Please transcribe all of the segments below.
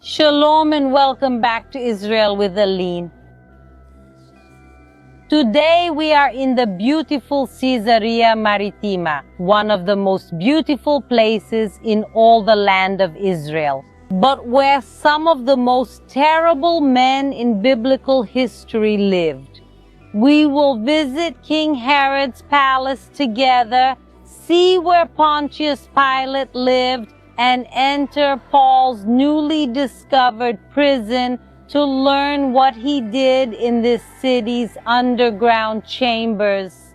Shalom and welcome back to Israel with Aline. Today we are in the beautiful Caesarea Maritima, one of the most beautiful places in all the land of Israel, but where some of the most terrible men in biblical history lived. We will visit King Herod's palace together, see where Pontius Pilate lived, and enter Paul's newly discovered prison to learn what he did in this city's underground chambers.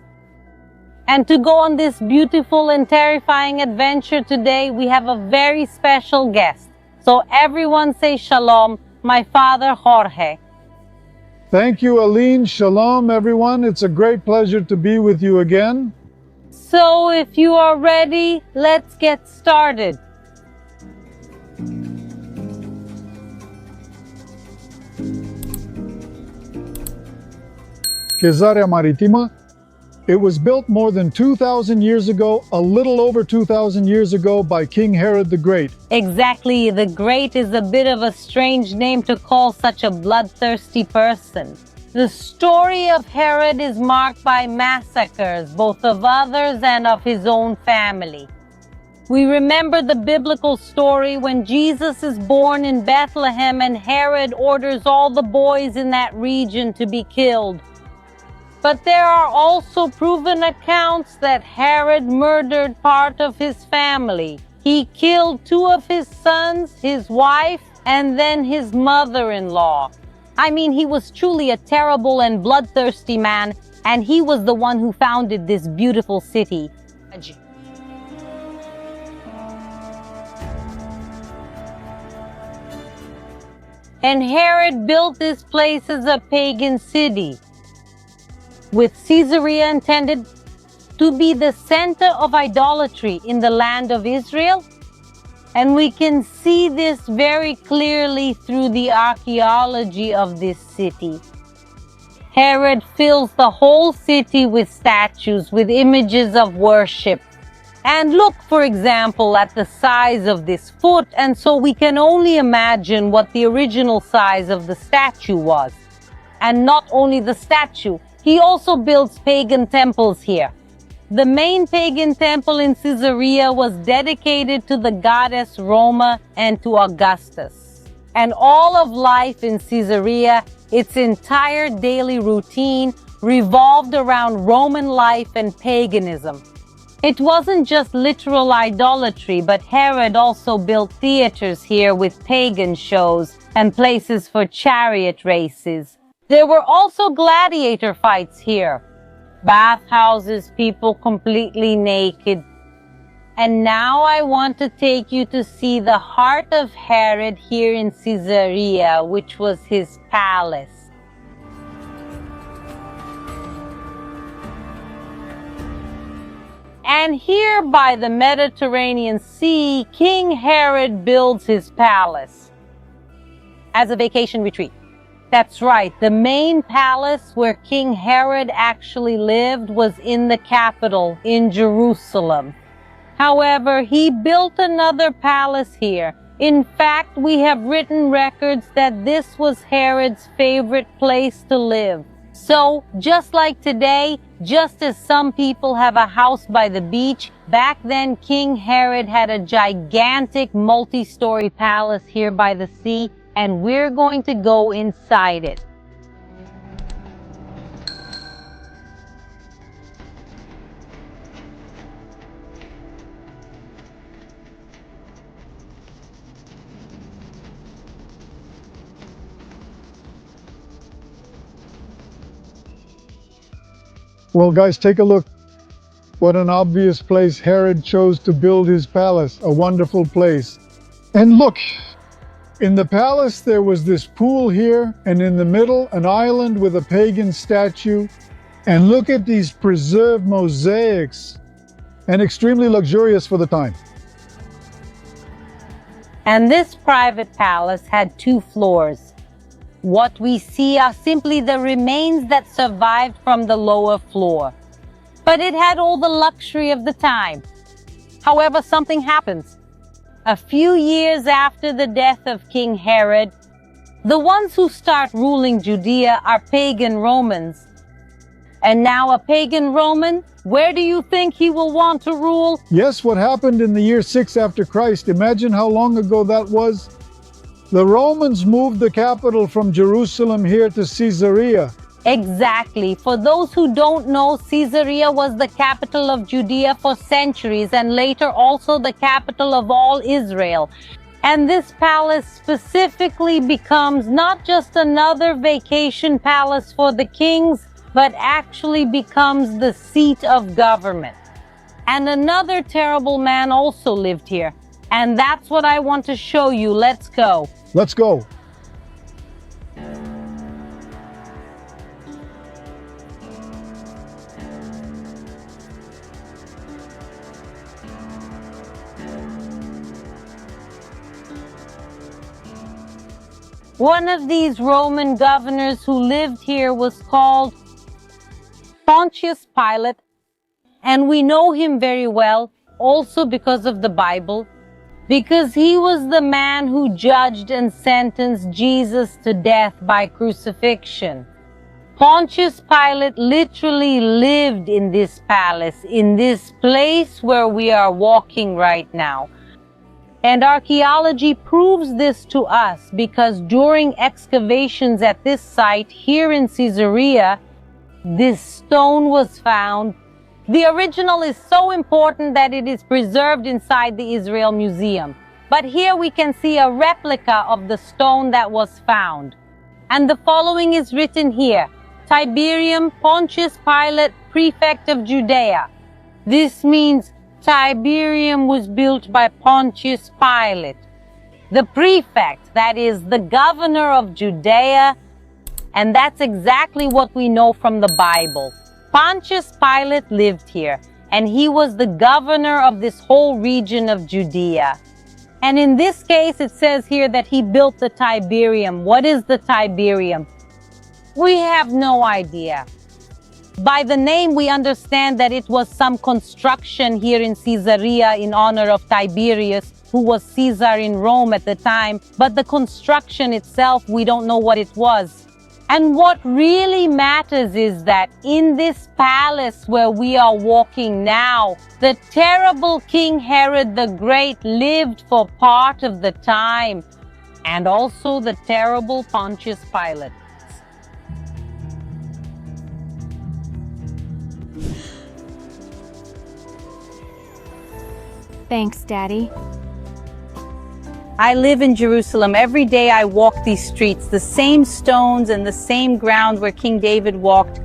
And to go on this beautiful and terrifying adventure today, we have a very special guest. So everyone say shalom, my father Jorge. Thank you, Aline. Shalom, everyone. It's a great pleasure to be with you again. So if you are ready, let's get started. Caesarea Maritima. It was built more than 2,000 years ago, a little over 2,000 years ago, by King Herod the Great. Exactly, the Great is a bit of a strange name to call such a bloodthirsty person. The story of Herod is marked by massacres, both of others and of his own family. We remember the biblical story when Jesus is born in Bethlehem and Herod orders all the boys in that region to be killed. But there are also proven accounts that Herod murdered part of his family. He killed 2 of his sons, his wife, and then his mother-in-law. I mean, he was truly a terrible and bloodthirsty man, and he was the one who founded this beautiful city. And Herod built this place as a pagan city, with Caesarea intended to be the center of idolatry in the land of Israel. And we can see this very clearly through the archaeology of this city. Herod fills the whole city with statues, with images of worship. And look, for example, at the size of this foot, and so we can only imagine what the original size of the statue was. And not only the statue, he also builds pagan temples here. The main pagan temple in Caesarea was dedicated to the goddess Roma and to Augustus. And all of life in Caesarea, its entire daily routine, revolved around Roman life and paganism. It wasn't just literal idolatry, but Herod also built theaters here with pagan shows and places for chariot races. There were also gladiator fights here, bathhouses, people completely naked. And now I want to take you to see the heart of Herod here in Caesarea, which was his palace. And here by the Mediterranean Sea, King Herod builds his palace as a vacation retreat. That's right, the main palace where King Herod actually lived was in the capital, in Jerusalem. However, he built another palace here. In fact, we have written records that this was Herod's favorite place to live. So, just like today, just as some people have a house by the beach, back then King Herod had a gigantic multi-story palace here by the sea, and we're going to go inside it. Well, guys, take a look. What an obvious place Herod chose to build his palace. A wonderful place. And look, in the palace there was this pool here, and in the middle an island with a pagan statue. And look at these preserved mosaics, and extremely luxurious for the time. And this private palace had 2 floors. What we see are simply the remains that survived from the lower floor. But it had all the luxury of the time. However, something happens. A few years after the death of King Herod, the ones who start ruling Judea are pagan Romans. And now a pagan Roman, where do you think he will want to rule? Yes, what happened in the year 6 after Christ? Imagine how long ago that was. The Romans moved the capital from Jerusalem here to Caesarea. Exactly. For those who don't know, Caesarea was the capital of Judea for centuries and later also the capital of all Israel. And this palace specifically becomes not just another vacation palace for the kings, but actually becomes the seat of government. And another terrible man also lived here. And that's what I want to show you. Let's go. Let's go. One of these Roman governors who lived here was called Pontius Pilate, and we know him very well also because of the Bible, because he was the man who judged and sentenced Jesus to death by crucifixion. Pontius Pilate literally lived in this palace, in this place where we are walking right now. And archaeology proves this to us because during excavations at this site here in Caesarea, this stone was found. The original is so important that it is preserved inside the Israel Museum. But here we can see a replica of the stone that was found. And the following is written here: Tiberium Pontius Pilate, prefect of Judea. This means Tiberium was built by Pontius Pilate, the prefect, that is the governor of Judea. And that's exactly what we know from the Bible. Pontius Pilate lived here, and he was the governor of this whole region of Judea. And in this case, it says here that he built the Tiberium. What is the Tiberium? We have no idea. By the name, we understand that it was some construction here in Caesarea in honor of Tiberius, who was Caesar in Rome at the time. But the construction itself, we don't know what it was. And what really matters is that in this palace where we are walking now, the terrible King Herod the Great lived for part of the time, and also the terrible Pontius Pilate. Thanks, Daddy. I live in Jerusalem. Every day I walk these streets, the same stones and the same ground where King David walked.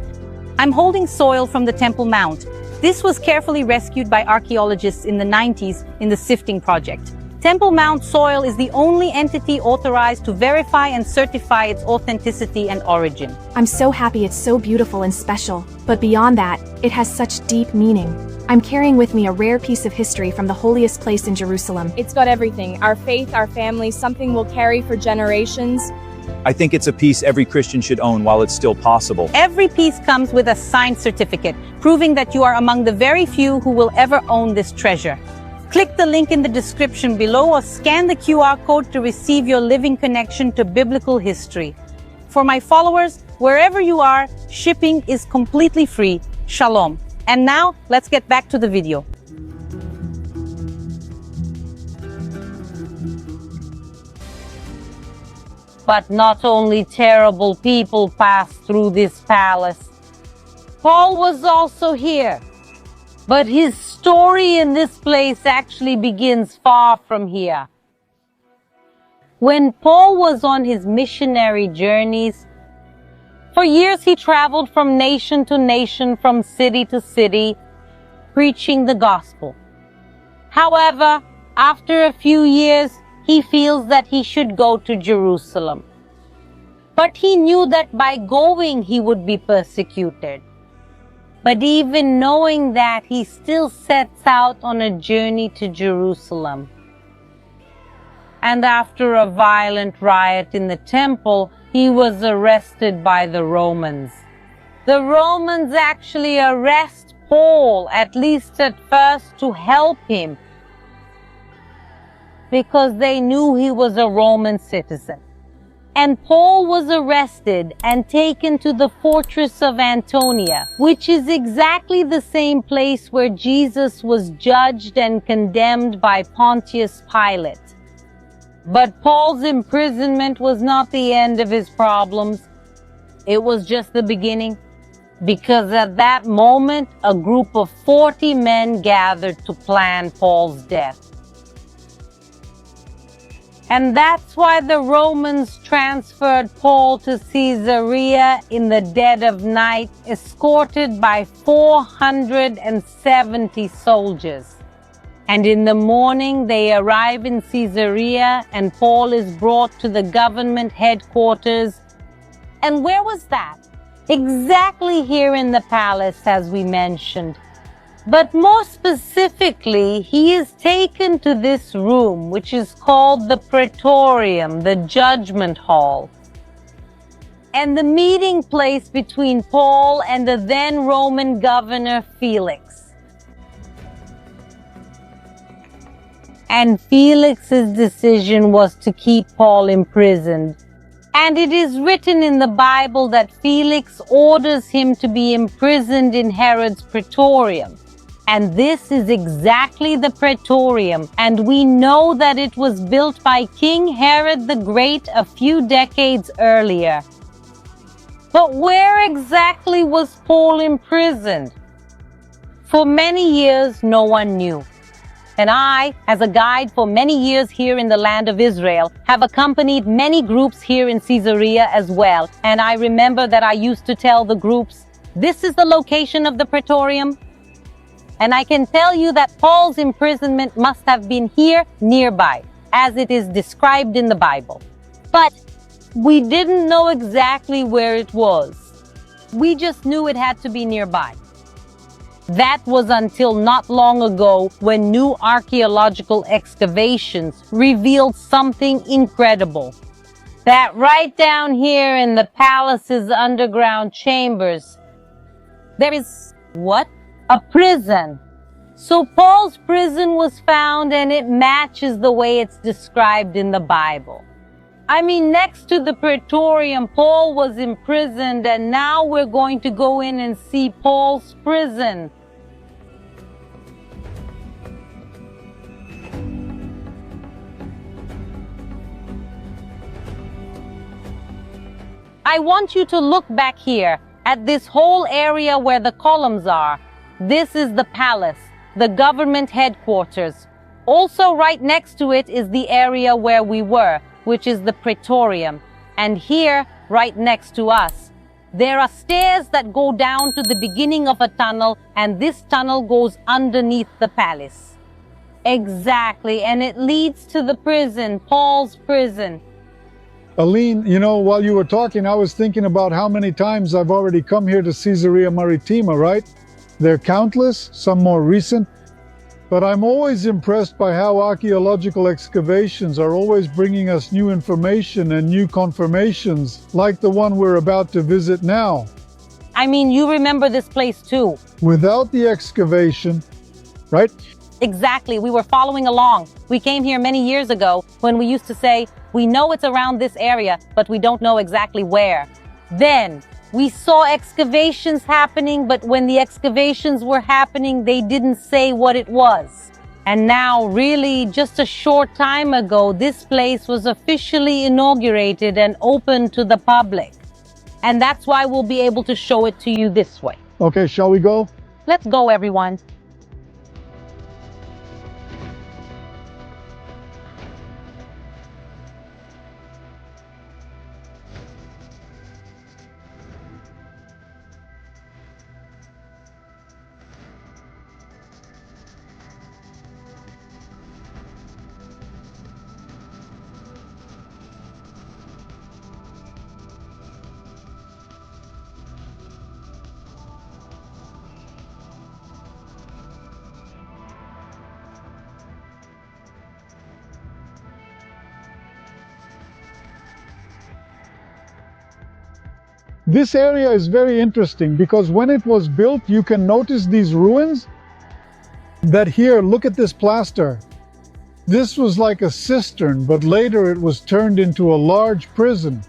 I'm holding soil from the Temple Mount. This was carefully rescued by archaeologists in the 90s in the Sifting Project. Temple Mount soil is the only entity authorized to verify and certify its authenticity and origin. I'm so happy it's so beautiful and special, but beyond that, it has such deep meaning. I'm carrying with me a rare piece of history from the holiest place in Jerusalem. It's got everything: our faith, our family, something we'll carry for generations. I think it's a piece every Christian should own while it's still possible. Every piece comes with a signed certificate, proving that you are among the very few who will ever own this treasure. Click the link in the description below or scan the QR code to receive your living connection to biblical history. For my followers, wherever you are, shipping is completely free. Shalom. And now, let's get back to the video. But not only terrible people passed through this palace. Paul was also here. But his story in this place actually begins far from here. When Paul was on his missionary journeys, for years he traveled from nation to nation, from city to city, preaching the gospel. However, after a few years, he feels that he should go to Jerusalem. But he knew that by going he would be persecuted. But even knowing that, he still sets out on a journey to Jerusalem. And after a violent riot in the temple, he was arrested by the Romans. The Romans actually arrest Paul, at least at first, to help him. because they knew he was a Roman citizen. And Paul was arrested and taken to the fortress of Antonia, which is exactly the same place where Jesus was judged and condemned by Pontius Pilate. But Paul's imprisonment was not the end of his problems. It was just the beginning, because at that moment, a group of 40 men gathered to plan Paul's death. And that's why the Romans transferred Paul to Caesarea in the dead of night, escorted by 470 soldiers. And in the morning they arrive in Caesarea, and Paul is brought to the government headquarters. And where was that? Exactly here in the palace, as we mentioned. But more specifically, he is taken to this room, which is called the Praetorium, the Judgment Hall, and the meeting place between Paul and the then Roman governor Felix. And Felix's decision was to keep Paul imprisoned. And it is written in the Bible that Felix orders him to be imprisoned in Herod's Praetorium. And this is exactly the Praetorium, and we know that it was built by King Herod the Great a few decades earlier. But where exactly was Paul imprisoned? For many years, no one knew. And I, as a guide for many years here in the land of Israel, have accompanied many groups here in Caesarea as well. And I remember that I used to tell the groups, this is the location of the Praetorium. And I can tell you that Paul's imprisonment must have been here nearby, as it is described in the Bible. But we didn't know exactly where it was. We just knew it had to be nearby. That was until not long ago, when new archaeological excavations revealed something incredible. That right down here in the palace's underground chambers, there is what? A prison. So Paul's prison was found, and it matches the way it's described in the Bible. I mean, next to the Praetorium, Paul was imprisoned, and now we're going to go in and see Paul's prison. I want you to look back here at this whole area where the columns are. This is the palace, the government headquarters. Also right next to it is the area where we were, which is the Praetorium. And here, right next to us, there are stairs that go down to the beginning of a tunnel, and this tunnel goes underneath the palace. Exactly, and it leads to the prison, Paul's prison. Aline, while you were talking, I was thinking about how many times I've already come here to Caesarea Maritima, right? They're countless, some more recent, but I'm always impressed by how archaeological excavations are always bringing us new information and new confirmations, like the one we're about to visit now. I mean, you remember this place too. Without the excavation, right? Exactly, we were following along. We came here many years ago when we used to say, we know it's around this area, but we don't know exactly where. Then, we saw excavations happening, but when the excavations were happening, they didn't say what it was. And now, really, just a short time ago, this place was officially inaugurated and open to the public. And that's why we'll be able to show it to you this way. Okay, shall we go? Let's go, everyone. This area is very interesting because when it was built, you can notice these ruins that here, look at this plaster. This was like a cistern, but later it was turned into a large prison.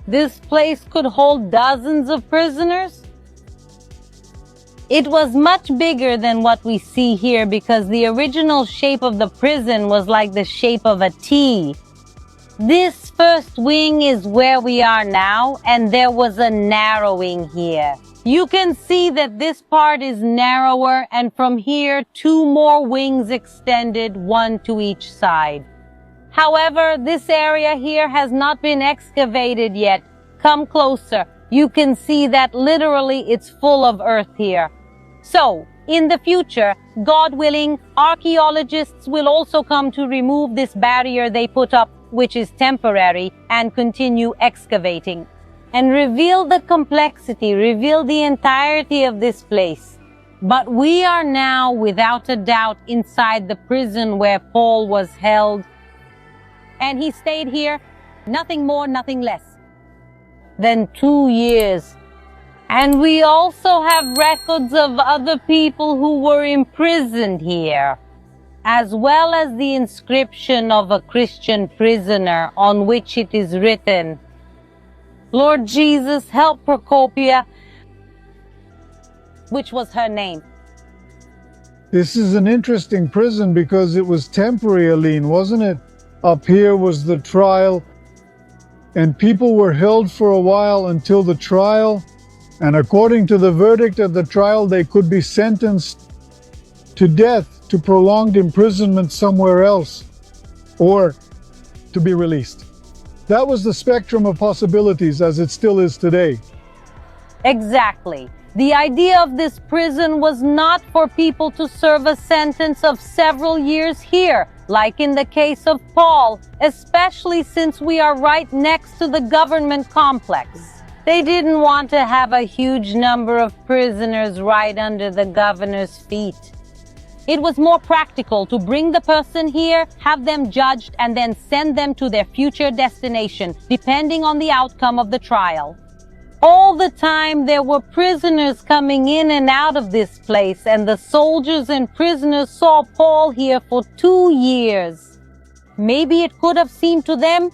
This place could hold dozens of prisoners? It was much bigger than what we see here because the original shape of the prison was like the shape of a T. This first wing is where we are now, and there was a narrowing here. You can see that this part is narrower, and from here, 2 more wings extended, 1 to each side. However, this area here has not been excavated yet. Come closer. You can see that literally it's full of earth here. So, in the future, God willing, archaeologists will also come to remove this barrier they put up, which is temporary, and continue excavating. And reveal the complexity, reveal the entirety of this place. But we are now, without a doubt, inside the prison where Paul was held. And he stayed here, nothing more, nothing less than 2 years. And we also have records of other people who were imprisoned here, as well as the inscription of a Christian prisoner on which it is written, "Lord Jesus, help Procopia," which was her name. This is an interesting prison because it was temporary, Aline, wasn't it? Up here was the trial, and people were held for a while until the trial, and according to the verdict of the trial, they could be sentenced to death, to prolonged imprisonment somewhere else, or to be released. That was the spectrum of possibilities as it still is today. Exactly. The idea of this prison was not for people to serve a sentence of several years here, like in the case of Paul, especially since we are right next to the government complex. They didn't want to have a huge number of prisoners right under the governor's feet. It was more practical to bring the person here, have them judged, and then send them to their future destination, depending on the outcome of the trial. All the time there were prisoners coming in and out of this place, and the soldiers and prisoners saw Paul here for 2 years. Maybe it could have seemed to them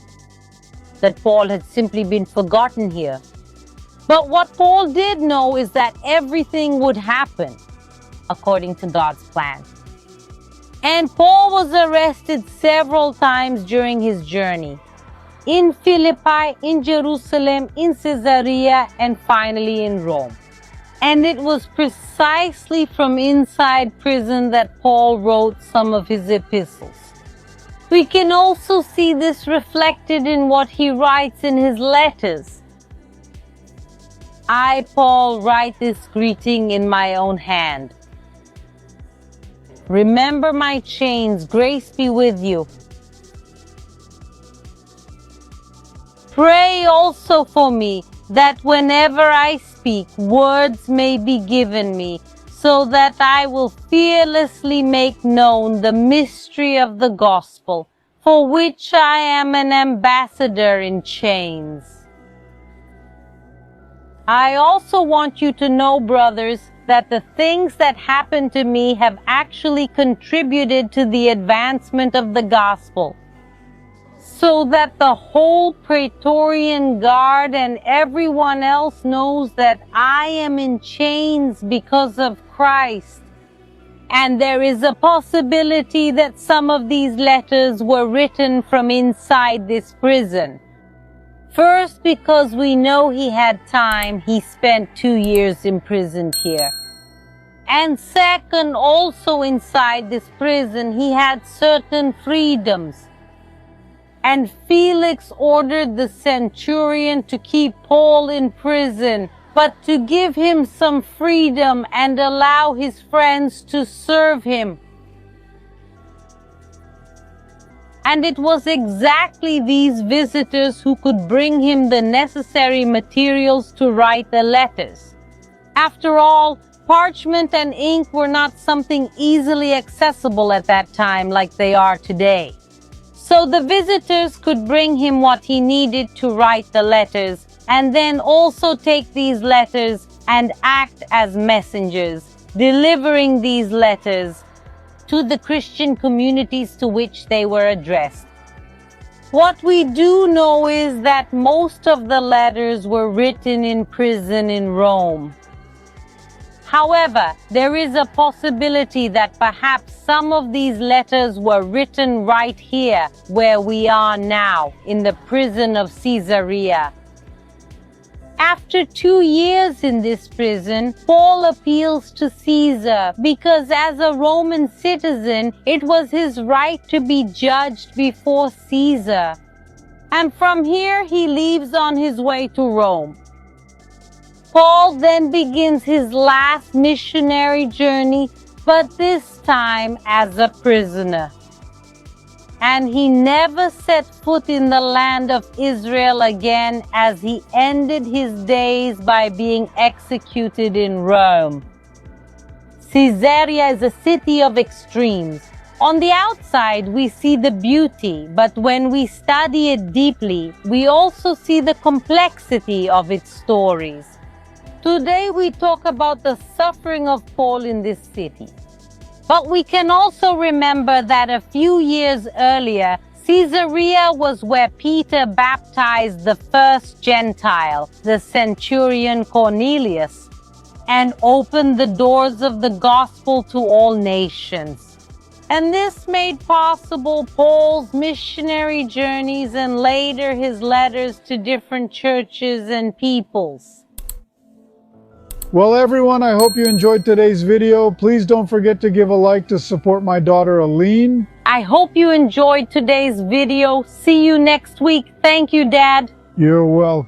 that Paul had simply been forgotten here. But what Paul did know is that everything would happen according to God's plan. And Paul was arrested several times during his journey. In Philippi, in Jerusalem, in Caesarea, and finally in Rome. And it was precisely from inside prison that Paul wrote some of his epistles. We can also see this reflected in what he writes in his letters. "I, Paul, write this greeting in my own hand. Remember my chains, grace be with you. Pray also for me, that whenever I speak, words may be given me, so that I will fearlessly make known the mystery of the gospel, for which I am an ambassador in chains." I also want you to know, brothers, that the things that happened to me have actually contributed to the advancement of the gospel, so that the whole Praetorian Guard and everyone else knows that I am in chains because of Christ. And there is a possibility that some of these letters were written from inside this prison. First, because we know he had time, he spent 2 years imprisoned here. And second, also inside this prison, he had certain freedoms. And Felix ordered the centurion to keep Paul in prison, but to give him some freedom and allow his friends to serve him. And it was exactly these visitors who could bring him the necessary materials to write the letters. After all, parchment and ink were not something easily accessible at that time like they are today. So the visitors could bring him what he needed to write the letters, and then also take these letters and act as messengers, delivering these letters to the Christian communities to which they were addressed. What we do know is that most of the letters were written in prison in Rome. However, there is a possibility that perhaps some of these letters were written right here, where we are now, in the prison of Caesarea. After 2 years in this prison, Paul appeals to Caesar because as a Roman citizen, it was his right to be judged before Caesar. And from here, he leaves on his way to Rome. Paul then begins his last missionary journey, but this time as a prisoner. And he never set foot in the land of Israel again, as he ended his days by being executed in Rome. Caesarea is a city of extremes. On the outside, we see the beauty, but when we study it deeply, we also see the complexity of its stories. Today we talk about the suffering of Paul in this city. But we can also remember that a few years earlier, Caesarea was where Peter baptized the first Gentile, the centurion Cornelius, and opened the doors of the gospel to all nations. And this made possible Paul's missionary journeys and later his letters to different churches and peoples. Well, everyone, I hope you enjoyed today's video. Please don't forget to give a like to support my daughter, Aline. I hope you enjoyed today's video. See you next week. Thank you, Dad. You're welcome.